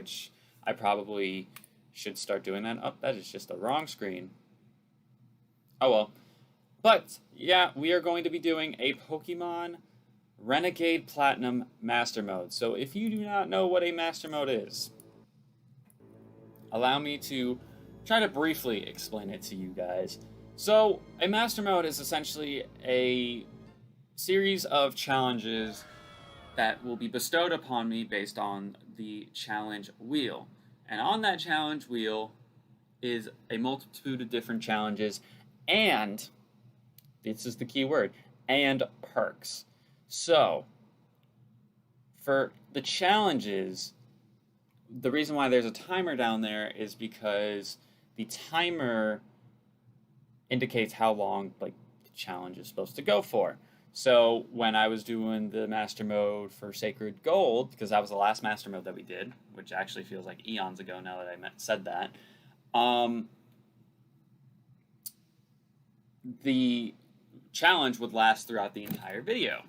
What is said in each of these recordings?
which I probably should start doing that. Oh, that is just the wrong screen. Oh well. But, yeah, we are going to be doing a Pokemon Renegade Platinum Master Mode. So if you do not know what a Master Mode is, allow me to try to briefly explain it to you guys. So, a Master Mode is essentially a series of challenges that will be bestowed upon me based on the challenge wheel. And on that challenge wheel is a multitude of different challenges, and this is the key word, and perks. So, for the challenges, the reason why there's a timer down there is because the timer indicates how long the challenge is supposed to go for. So when I was doing the Master Mode for Sacred Gold, because that was the last Master Mode that we did, which actually feels like eons ago now that I said that, the challenge would last throughout the entire video.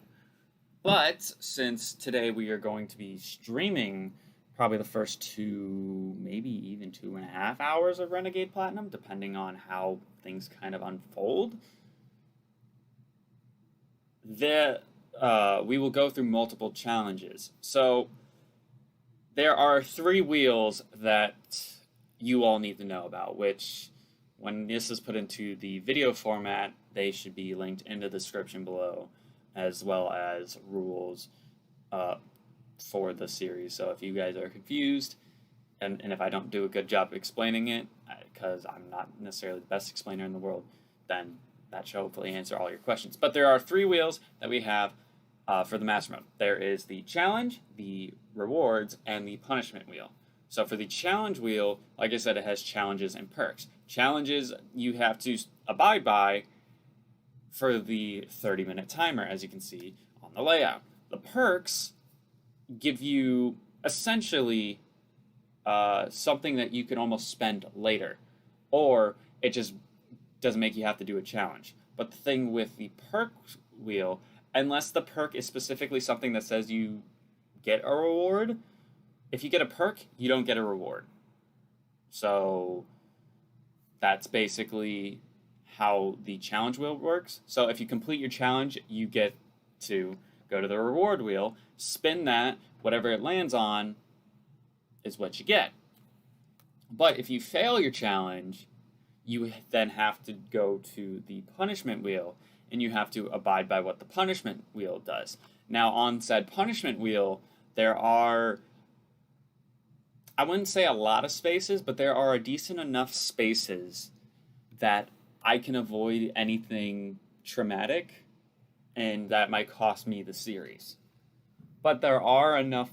But since today we are going to be streaming probably the first 2, maybe even 2.5 hours of Renegade Platinum, depending on how things kind of unfold, we will go through multiple challenges. So there are 3 wheels that you all need to know about, which when this is put into the video format, they should be linked in the description below, as well as rules for the series. So if you guys are confused, and if I don't do a good job explaining it, because I'm not necessarily the best explainer in the world, then that should hopefully answer all your questions. But there are 3 wheels that we have for the Master Mode. There is the challenge, the rewards, and the punishment wheel. So for the challenge wheel, like I said, it has challenges and perks. Challenges you have to abide by for the 30-minute timer, as you can see on the layout. The perks give you essentially something that you can almost spend later, or it just doesn't make you have to do a challenge. But the thing with the perk wheel, unless the perk is specifically something that says you get a reward, if you get a perk, you don't get a reward. So that's basically how the challenge wheel works. So if you complete your challenge, you get to go to the reward wheel, spin that, whatever it lands on is what you get. But if you fail your challenge, you then have to go to the punishment wheel, and you have to abide by what the punishment wheel does. Now, on said punishment wheel, there are, I wouldn't say a lot of spaces, but there are a decent enough spaces that I can avoid anything traumatic, and that might cost me the series. But there are enough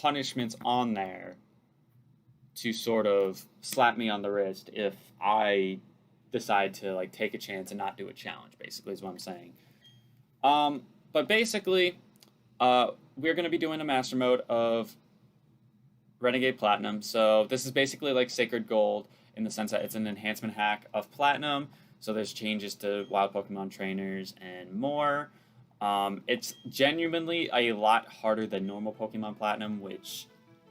punishments on there to sort of slap me on the wrist if I decide to take a chance and not do a challenge, basically is what I'm saying. But basically, we're going to be doing a Master Mode of Renegade Platinum. So this is basically like Sacred Gold in the sense that it's an enhancement hack of Platinum. So there's changes to wild Pokemon trainers and more. It's genuinely a lot harder than normal Pokemon Platinum, which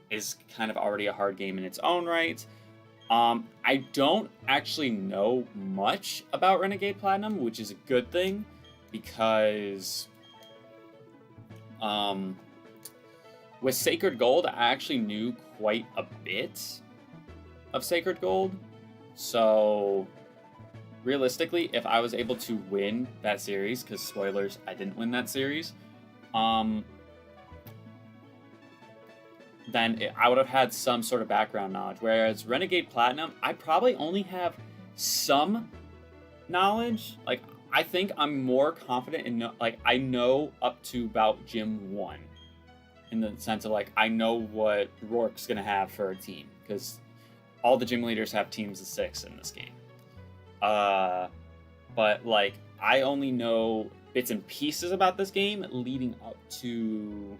is kind of already a hard game in its own right. I don't actually know much about Renegade Platinum, which is a good thing, because with Sacred Gold, I actually knew quite a bit of Sacred Gold. So realistically, if I was able to win that series, because spoilers, I didn't win that series, then I would have had some sort of background knowledge. Whereas Renegade Platinum, I probably only have some knowledge. I think I'm more confident in, I know up to about Gym 1. In the sense of, I know what Rourke's going to have for a team. Because all the gym leaders have teams of 6 in this game. But, I only know bits and pieces about this game leading up to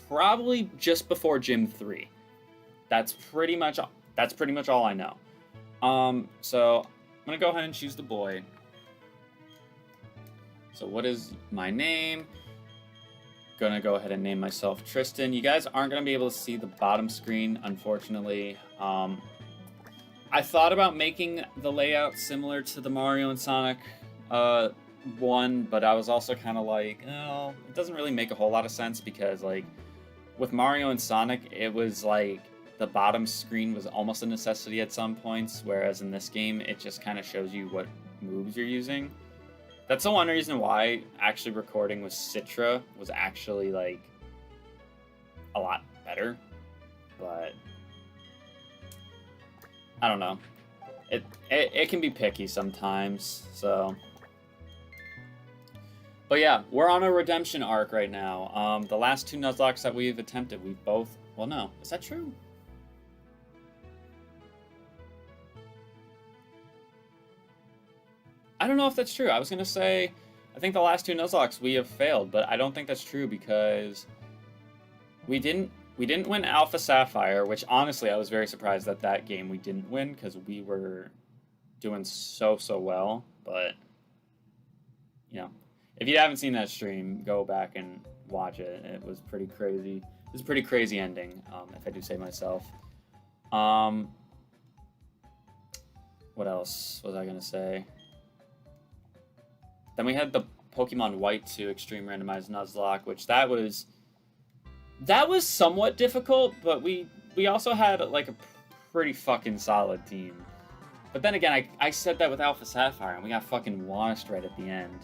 probably just before Gym 3. That's pretty much all I know. So I'm gonna go ahead and choose the boy. So what is my name? gonna go ahead and name myself Tristan. You guys aren't gonna be able to see the bottom screen, unfortunately. I thought about making the layout similar to the Mario and Sonic one, but I was also kind of like, oh, it doesn't really make a whole lot of sense because, like, with Mario and Sonic, it was like the bottom screen was almost a necessity at some points, whereas in this game, it just kind of shows you what moves you're using. That's the one reason why actually recording with Citra was actually, like, a lot better, but I don't know. It can be picky sometimes, so. But yeah, we're on a redemption arc right now. The last 2 Nuzlocks that we've attempted, we've both... Well, no. Is that true? I don't know if that's true. I was going to say, I think the last 2 Nuzlocks we have failed, but I don't think that's true because we didn't win Alpha Sapphire, which honestly I was very surprised that that game we didn't win because we were doing so well, but you know, if you haven't seen that stream, go back and watch it. It was pretty crazy. It was a pretty crazy ending, if I do say myself. What else was I going to say? Then we had the Pokemon White 2 Extreme Randomized Nuzlocke, which that was somewhat difficult, but we also had like a pretty fucking solid team. But then again, I said that with Alpha Sapphire, and we got fucking washed right at the end.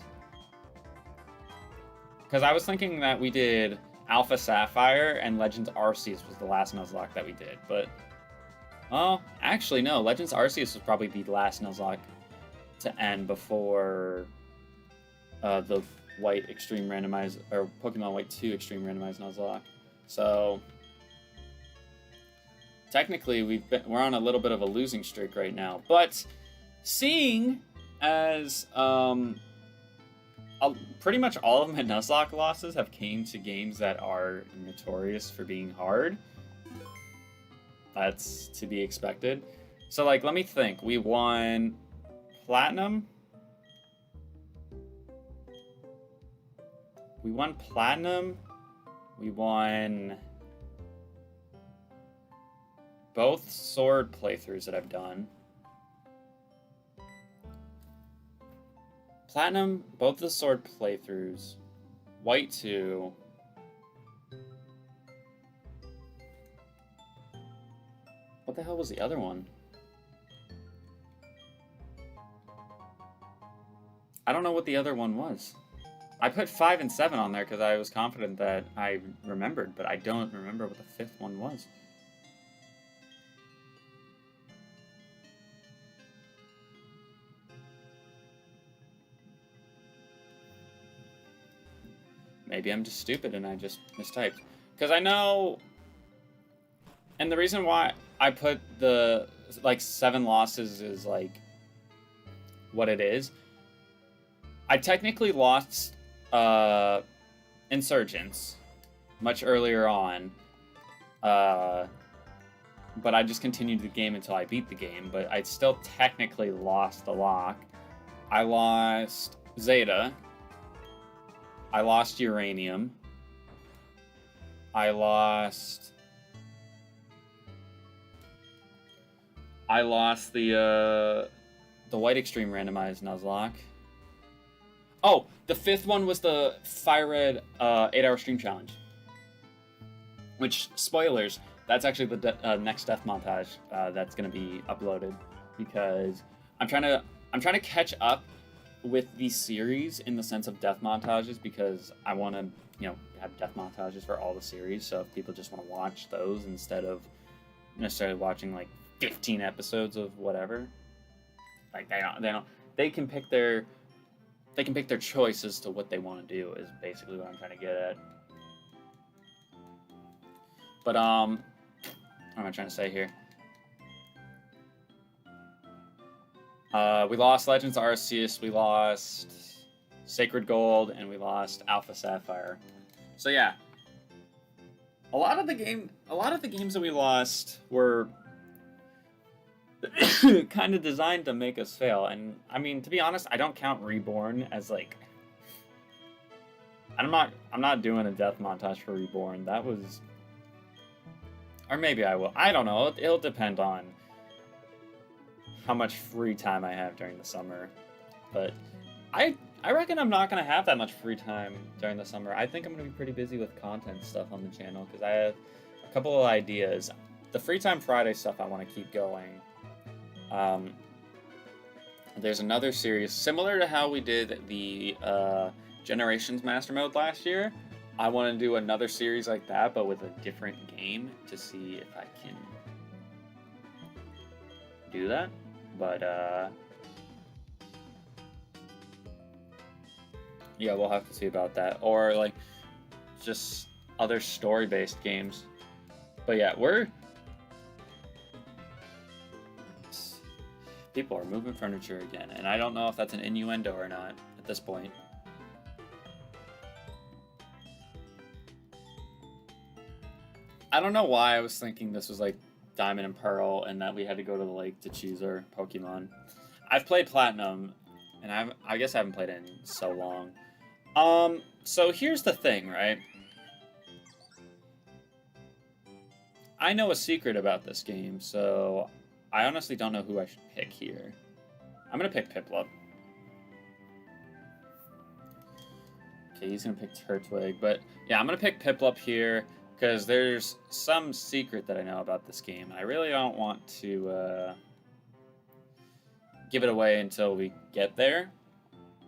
Because I was thinking that we did Alpha Sapphire and Legends Arceus was the last Nuzlocke that we did, but... Oh, actually no, Legends Arceus was probably the last Nuzlocke to end before the White Extreme Randomized, or Pokemon White 2 Extreme Randomized Nuzlocke. So... technically, we're on a little bit of a losing streak right now, but seeing as pretty much all of my Nuzlocke losses have came to games that are notorious for being hard, that's to be expected. So, like, let me think. We won Platinum. We won Platinum. We won both Sword playthroughs that I've done. Platinum, both the Sword playthroughs. White 2. What the hell was the other one? I don't know what the other one was. I put 5 and 7 on there because I was confident that I remembered, but I don't remember what the 5th one was. Maybe I'm just stupid and I just mistyped. Because I know... And the reason why I put the, like, 7 losses is, like, what it is. I technically lost Insurgents much earlier on. But I just continued the game until I beat the game. But I still technically lost the lock. I lost Zeta. I lost Uranium. I lost the White Extreme Randomized Nuzlocke. Oh, the 5th one was the Fire Red 8-hour stream challenge. Which, spoilers, that's actually the next death montage that's going to be uploaded, because I'm trying to catch up with the series in the sense of death montages, because I want to, have death montages for all the series. So if people just want to watch those instead of necessarily watching like 15 episodes of whatever, like they can pick their choice as to what they want to do, is basically what I'm trying to get at. But what am I trying to say here? We lost Legends Arceus, we lost Sacred Gold, and we lost Alpha Sapphire. So yeah, a lot of the games that we lost were kind of designed to make us fail. And I mean, to be honest, I don't count Reborn as like, I'm not doing a death montage for Reborn. That was, or maybe I will. I don't know. It'll depend on how much free time I have during the summer. But I reckon I'm not gonna have that much free time during the summer. I think I'm gonna be pretty busy with content stuff on the channel because I have a couple of ideas. The Free Time Friday stuff I want to keep going. There's another series similar to how we did the Generations Mastermode last year. I want to do another series like that, but with a different game to see if I can do that. But yeah, we'll have to see about that. Or like just other story-based games. But yeah, people are moving furniture again, and I don't know if that's an innuendo or not at this point. I don't know why I was thinking this was like Diamond and Pearl and that we had to go to the lake to choose our Pokemon. I've played Platinum, and I guess I haven't played it in so long. So here's the thing, right? I know a secret about this game, so I honestly don't know who I should pick here. I'm gonna pick Piplup. Okay, he's gonna pick Turtwig, but yeah, I'm gonna pick Piplup here because there's some secret that I know about this game, and I really don't want to give it away until we get there.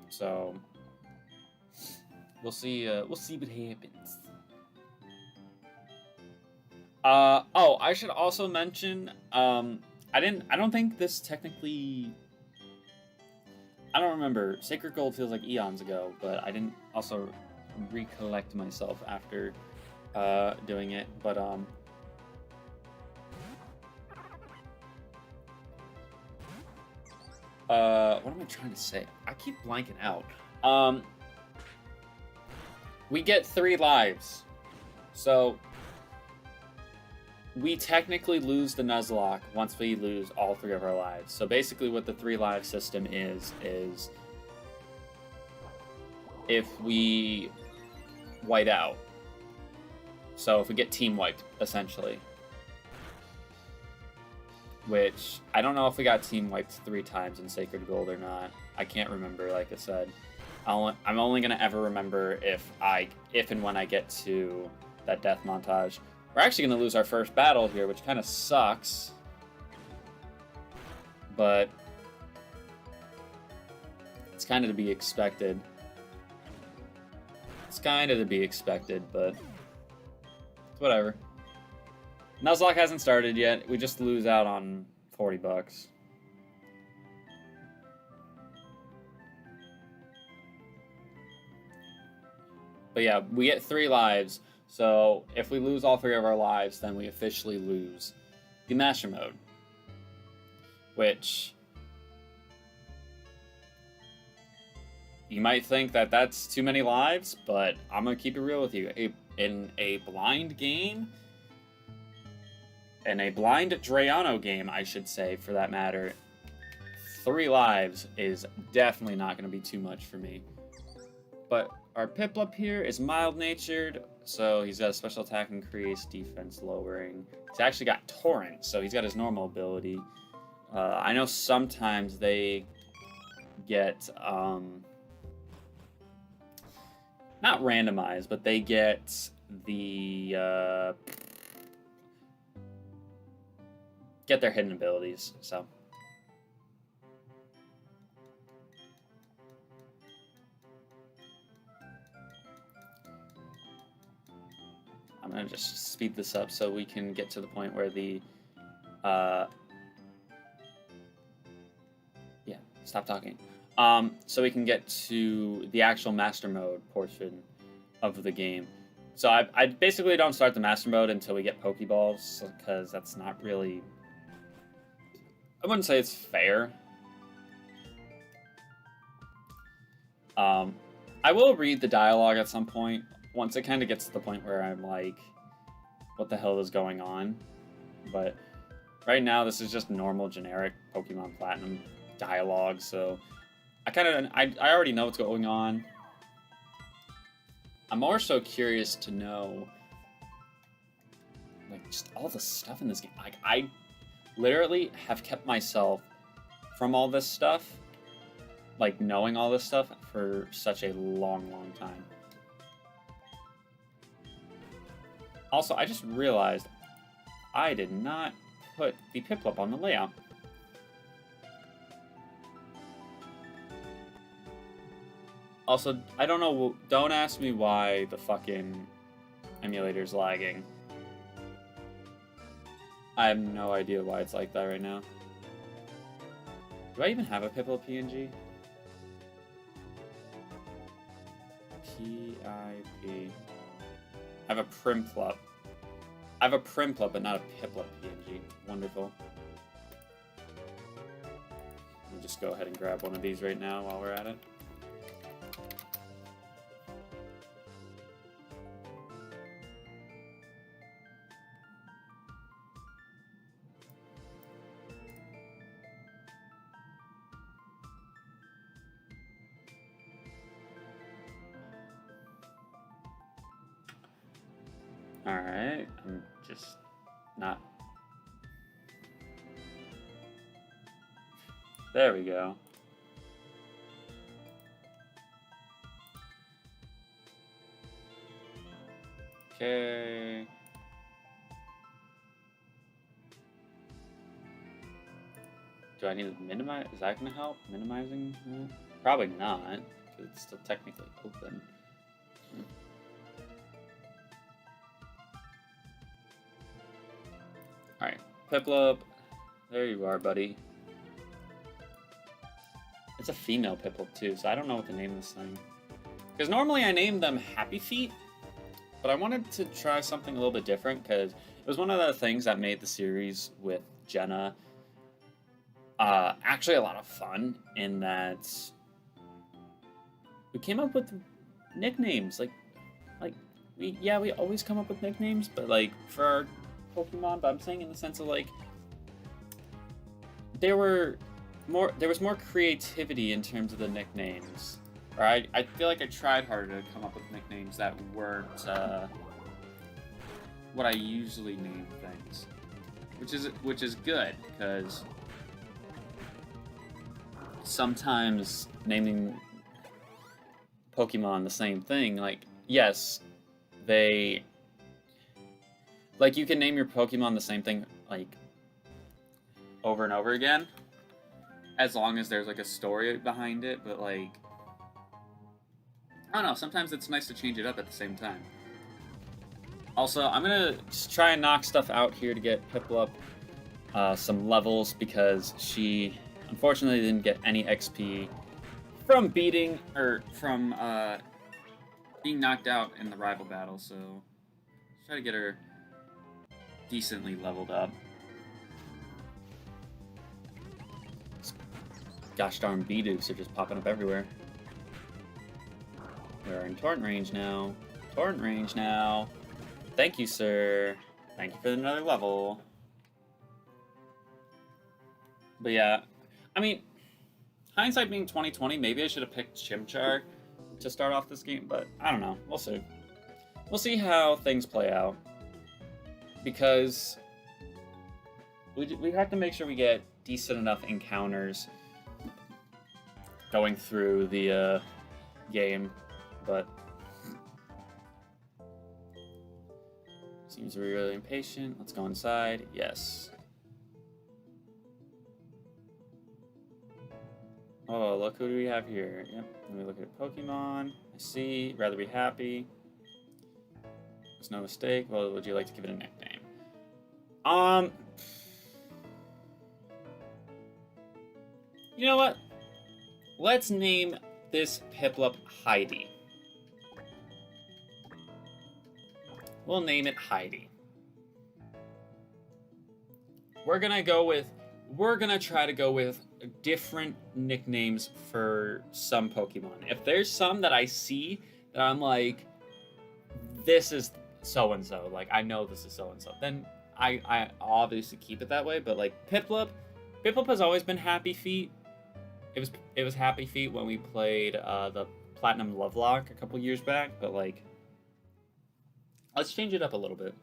So we'll see. We'll see what happens. Oh, I should also mention. I don't think this technically. I don't remember. Sacred Gold feels like eons ago, but I didn't also recollect myself after doing it. But what am I trying to say? I keep blanking out. We get 3 lives, so we technically lose the Nuzlocke once we lose all 3 of our lives. So basically what the 3 live system is if we white out. So if we get team wiped, essentially. Which, I don't know if we got team wiped 3 times in Sacred Gold or not. I can't remember, like I said. I'm only going to ever remember if and when I get to that death montage. We're actually going to lose our first battle here, which kind of sucks. But it's kind of to be expected. It's kind of to be expected, but it's whatever. Nuzlocke hasn't started yet. We just lose out on $40. But yeah, we get 3 lives. So if we lose all 3 of our lives, then we officially lose the Mastermode. Which you might think that that's too many lives, but I'm going to keep it real with you. In a blind game, in a blind Drayano game, I should say, for that matter, 3 lives is definitely not going to be too much for me. But our Piplup here is mild-natured, so he's got a special attack increase, defense lowering. He's actually got Torrent, so he's got his normal ability. I know sometimes they get, not randomized, but they get the, get their hidden abilities, so. I'm going to just speed this up so we can get to the point where the, yeah, stop talking. So we can get to the actual Master Mode portion of the game. So I basically don't start the Master Mode until we get Pokeballs, because that's not really, I wouldn't say it's fair. I will read the dialogue at some point, once it kind of gets to the point where I'm like, what the hell is going on? But right now, this is just normal, generic Pokemon Platinum dialogue, so I already know what's going on. I'm more so curious to know, like, just all the stuff in this game. Like, I literally have kept myself from all this stuff, like, knowing all this stuff for such a long, long time. Also, I just realized I did not put the Piplup on the layout. Also, I don't know, don't ask me why the fucking emulator's lagging. I have no idea why it's like that right now. Do I even have a Piplup PNG? PIP. I have a Primplup. I have a Primplup, but not a Piplup PNG. Wonderful. Let me just go ahead and grab one of these right now while we're at it. Alright, I'm just not... There we go. Okay. Do I need to minimize? Is that going to help? Minimizing that? Probably not, because it's still technically open. Alright, Piplup, there you are, buddy. It's a female Piplup too, so I don't know what to name this thing. Because normally I name them Happy Feet, but I wanted to try something a little bit different, because it was one of the things that made the series with Jenna actually a lot of fun, in that we came up with nicknames. We always come up with nicknames, but like for our Pokemon, but I'm saying in the sense of like there was more creativity in terms of the nicknames. Or I feel like I tried harder to come up with nicknames that weren't what I usually name things, which is good, because sometimes naming Pokemon the same thing, like, yes, they... Like, you can name your Pokemon the same thing, like, over and over again, as long as there's, like, a story behind it, but, like, I don't know, sometimes it's nice to change it up at the same time. Also, I'm gonna just try and knock stuff out here to get Piplup some levels, because she, unfortunately, didn't get any XP from being knocked out in the rival battle, so let's try to get her decently leveled up. Gosh darn Bidooks are just popping up everywhere. We're in torrent range now. Torrent range now. Thank you, sir. Thank you for another level. But yeah, I mean, hindsight being 2020, maybe I should have picked Chimchar to start off this game, but I don't know. We'll see. We'll see how things play out, because we have to make sure we get decent enough encounters going through the game, but seems really impatient. Let's go inside. Yes. Oh, look who do we have here. Yep, let me look at Pokemon. I see. Rather be happy. There's no mistake. Well, would you like to give it a nickname? You know what? Let's name this Piplup Heidi. We'll name it Heidi. We're gonna try to go with different nicknames for some Pokemon. If there's some that I see that I'm like, this is so-and-so, like, I know this is so-and-so, then I obviously keep it that way. But like Piplup has always been Happy Feet. It was Happy Feet when we played the Platinum Lovelock a couple years back, but like, Let's change it up a little bit.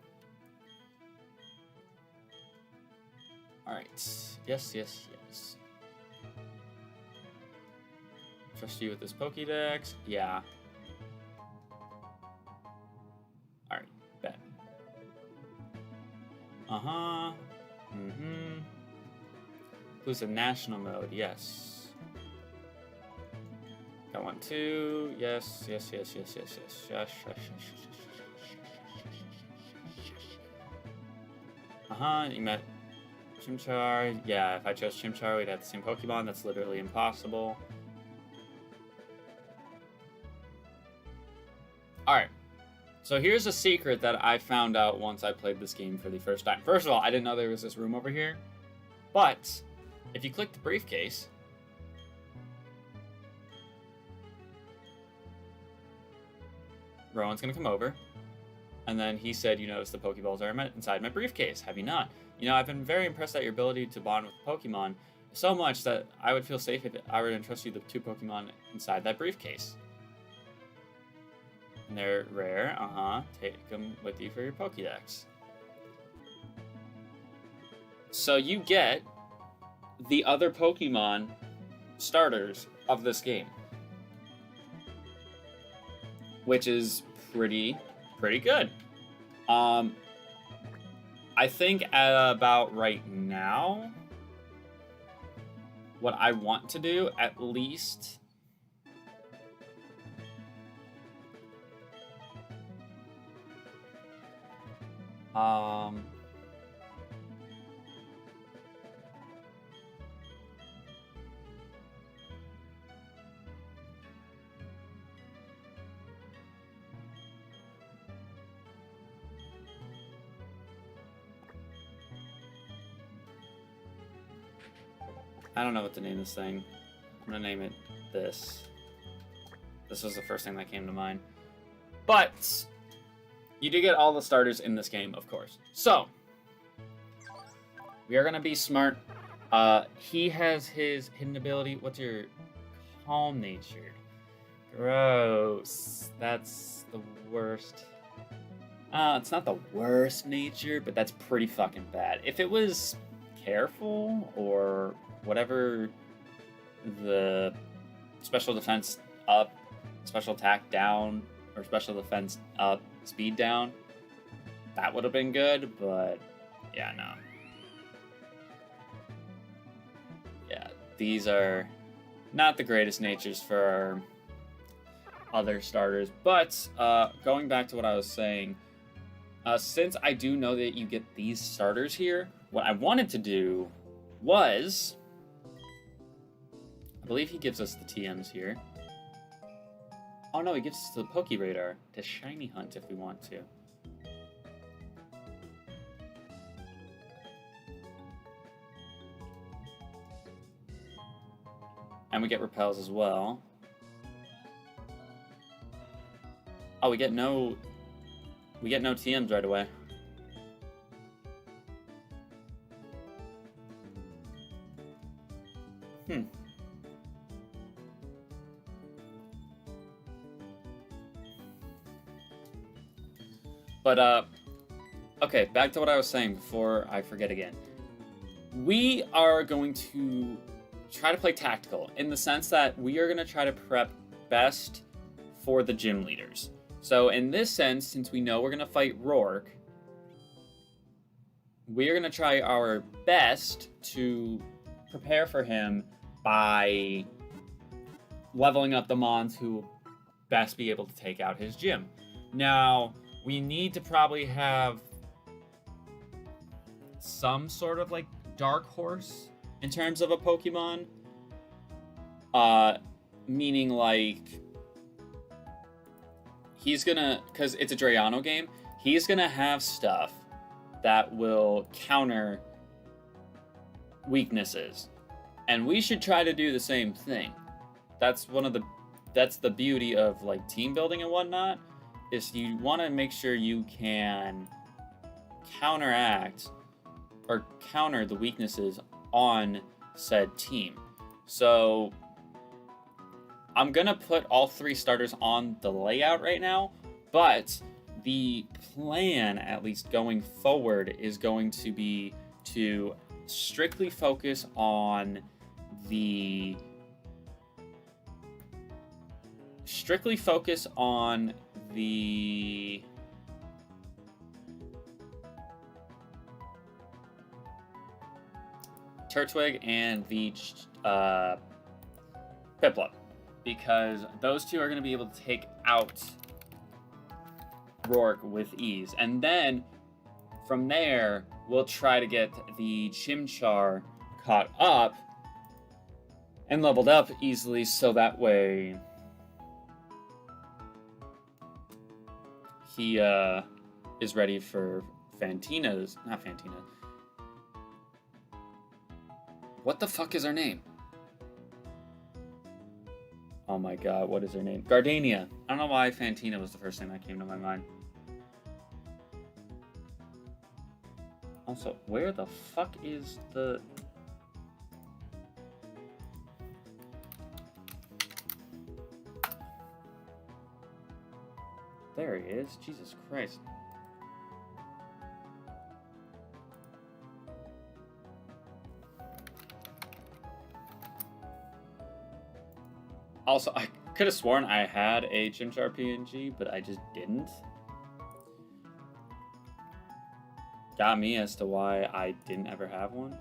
Alright. Yes, yes, yes. Trust you with this Pokédex? Yeah. Alright, bet. Uh-huh. Mm-hmm. Inclusive national mode, yes. Got 1, 2. Yes, yes, yes, yes, yes, yes. Yes, yes, yes, yes. Uh-huh, you met Chimchar. Yeah, if I chose Chimchar, we'd have the same Pokemon. That's literally impossible. Alright. So here's a secret that I found out once I played this game for the first time. First of all, I didn't know there was this room over here. But, if you click the briefcase, Rowan's going to come over. And then he said, you notice the Pokeballs are inside my briefcase. Have you not? You know, I've been very impressed at your ability to bond with Pokemon so much that I would feel safe if I were to entrust you the 2 Pokemon inside that briefcase. And they're rare. Take them with you for your Pokédex. So you get the other Pokemon starters of this game, which is pretty good. I think about right now, what I want to do, at least, I don't know what to name this thing. I'm gonna name it this. This was the first thing that came to mind. But you do get all the starters in this game, of course. So we are gonna be smart. He has his hidden ability. What's your calm nature? Gross. That's the worst. It's not the worst nature, but that's pretty fucking bad. If it was careful or whatever, the special defense up, special attack down, or special defense up, speed down, that would have been good, but yeah, no. Yeah, these are not the greatest natures for our other starters, but going back to what I was saying, since I do know that you get these starters here, what I wanted to do was, I believe he gives us the TMs here. Oh no, he gives us the Poke Radar to Shiny Hunt if we want to. And we get Repels as well. Oh, we get no TMs right away. But, okay, back to what I was saying before I forget again. We are going to try to play tactical in the sense that we are going to try to prep best for the gym leaders. So in this sense, since we know we're going to fight Roark, we are going to try our best to prepare for him by leveling up the Mons who will best be able to take out his gym. Now, we need to probably have some sort of like dark horse in terms of a Pokemon. Meaning like he's gonna, because it's a Drayano game, he's gonna have stuff that will counter weaknesses. And we should try to do the same thing. That's the beauty of like team building and whatnot, is you want to make sure you can counteract or counter the weaknesses on said team. So I'm gonna put all 3 starters on the layout right now, but the plan, at least going forward, is going to be to strictly focus on the Turtwig and the Piplup, because those two are going to be able to take out Rourke with ease. And then from there, we'll try to get the Chimchar caught up and leveled up easily, so that way he is ready for not Fantina. What the fuck is her name? Oh my god, what is her name? Gardenia. I don't know why Fantina was the first thing that came to my mind. Also, where the fuck is the... There he is. Jesus Christ. Also, I could have sworn I had a Chimchar PNG, but I just didn't. Got me as to why I didn't ever have one.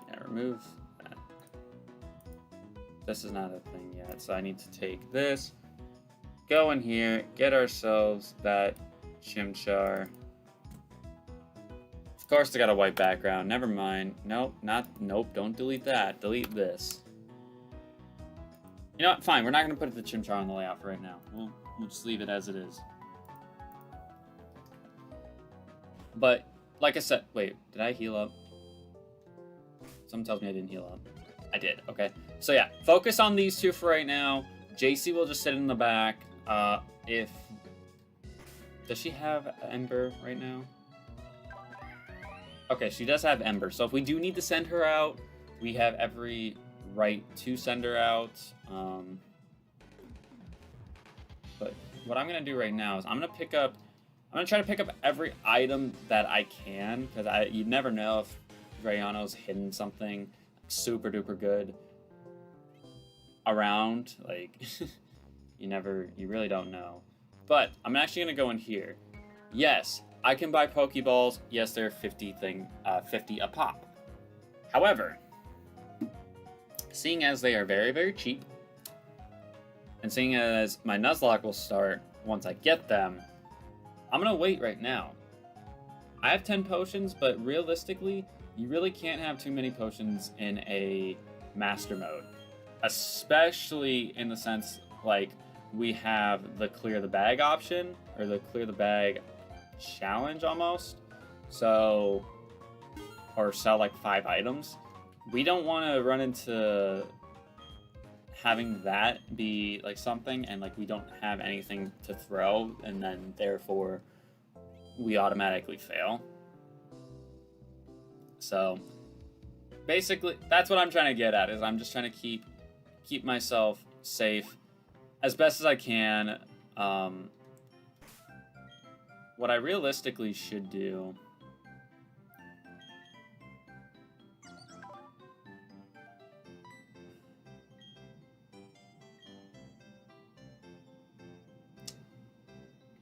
Yeah, remove that. This is not a thing yet, so I need to take this, go in here, get ourselves that Chimchar. Of course, they got a white background. Never mind. Nope, don't delete that. Delete this. You know what? Fine. We're not going to put the Chimchar on the layout for right now. We'll just leave it as it is. But, like I said... Wait, did I heal up? Someone tells me I didn't heal up. I did. Okay. So, yeah. Focus on these two for right now. JC will just sit in the back. Does she have Ember right now? Okay, she does have Ember. So if we do need to send her out, we have every right to send her out. But what I'm going to do right now is I'm going to try to pick up every item that I can, because you never know if Rayano's hidden something super duper good around. Like, you really don't know. But I'm actually going to go in here. Yes, I can buy Pokeballs. Yes, they're 50 a pop. However, seeing as they are very, very cheap, and seeing as my Nuzlocke will start once I get them, I'm going to wait right now. I have 10 potions, but realistically, you really can't have too many potions in a Master Mode. Especially in the sense, like, we have the clear the bag option, or the clear the bag challenge almost. So, or sell like 5 items. We don't want to run into having that be like something and like we don't have anything to throw and then therefore we automatically fail. So basically that's what I'm trying to get at, is I'm just trying to keep myself safe as best as I can. What I realistically should do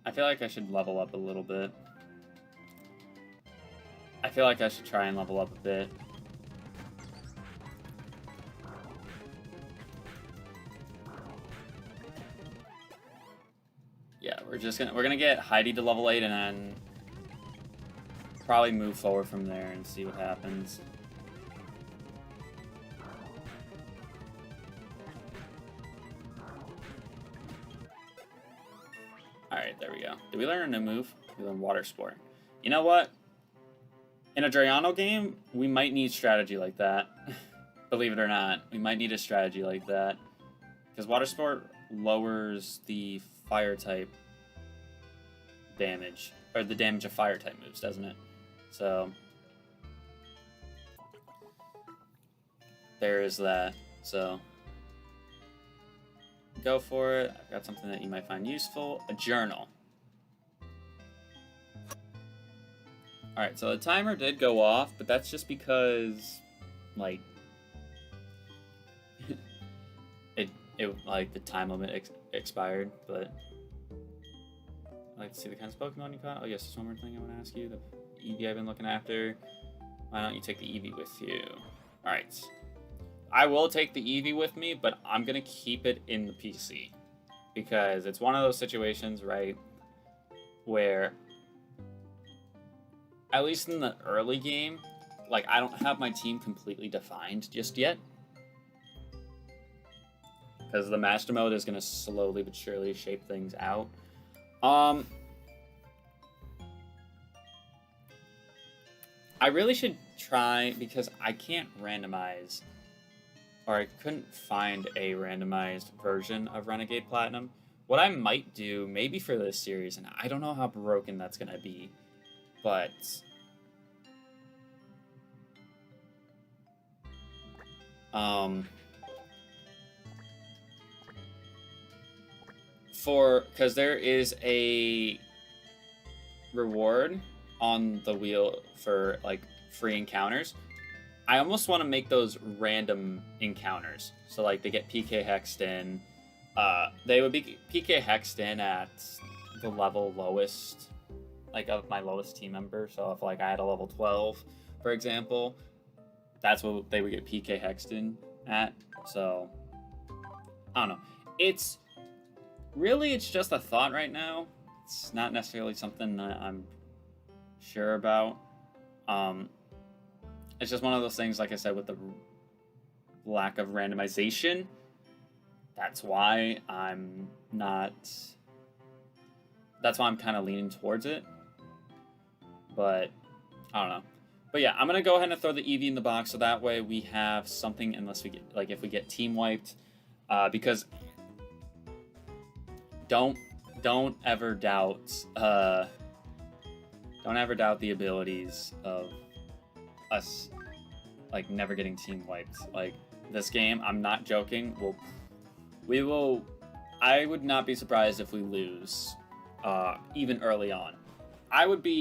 I feel like I should level up a little bit. I feel like I should try and level up a bit. Yeah, we're gonna get Heidi to level 8 and then probably move forward from there and see what happens. Alright, there we go. Did we learn a new move? We learned Water Sport. You know what? In a Drayano game, we might need strategy like that. Believe it or not, we might need a strategy like that. Because Water Sport lowers the fire type damage, or the damage of fire type moves, doesn't it? So there is that. So go for it. I've got something that you might find useful. A journal. Alright, so the timer did go off, but that's just because, like, it like, the time limit expired, but I'd like to see the kinds of Pokemon you caught. Oh, yes, there's one more thing I want to ask you. The Eevee I've been looking after. Why don't you take the Eevee with you? Alright. I will take the Eevee with me, but I'm going to keep it in the PC. Because it's one of those situations, right, where, at least in the early game, like, I don't have my team completely defined just yet. Because the Mastermode is going to slowly but surely shape things out. I really should try, because I can't randomize, or I couldn't find a randomized version of Renegade Platinum. What I might do, maybe for this series, and I don't know how broken that's going to be, but because there is a reward on the wheel for, like, free encounters. I almost want to make those random encounters. So, like, they get PK hexed in. They would be PK hexed in at the level lowest, like, of my lowest team member. So if, like, I had a level 12, for example, that's what they would get PK hexed in at. So, I don't know. It's just a thought right now. It's not necessarily something that I'm sure about. It's just one of those things, like I said, with the lack of randomization. That's why I'm kind of leaning towards it. But I don't know. But yeah, I'm gonna go ahead and throw the Eevee in the box, so that way we have something, unless we get, like, if we get team wiped, because don't ever doubt the abilities of us, like, never getting team wiped. Like, this game, I'm not joking, I would not be surprised if we lose, even early on. I would be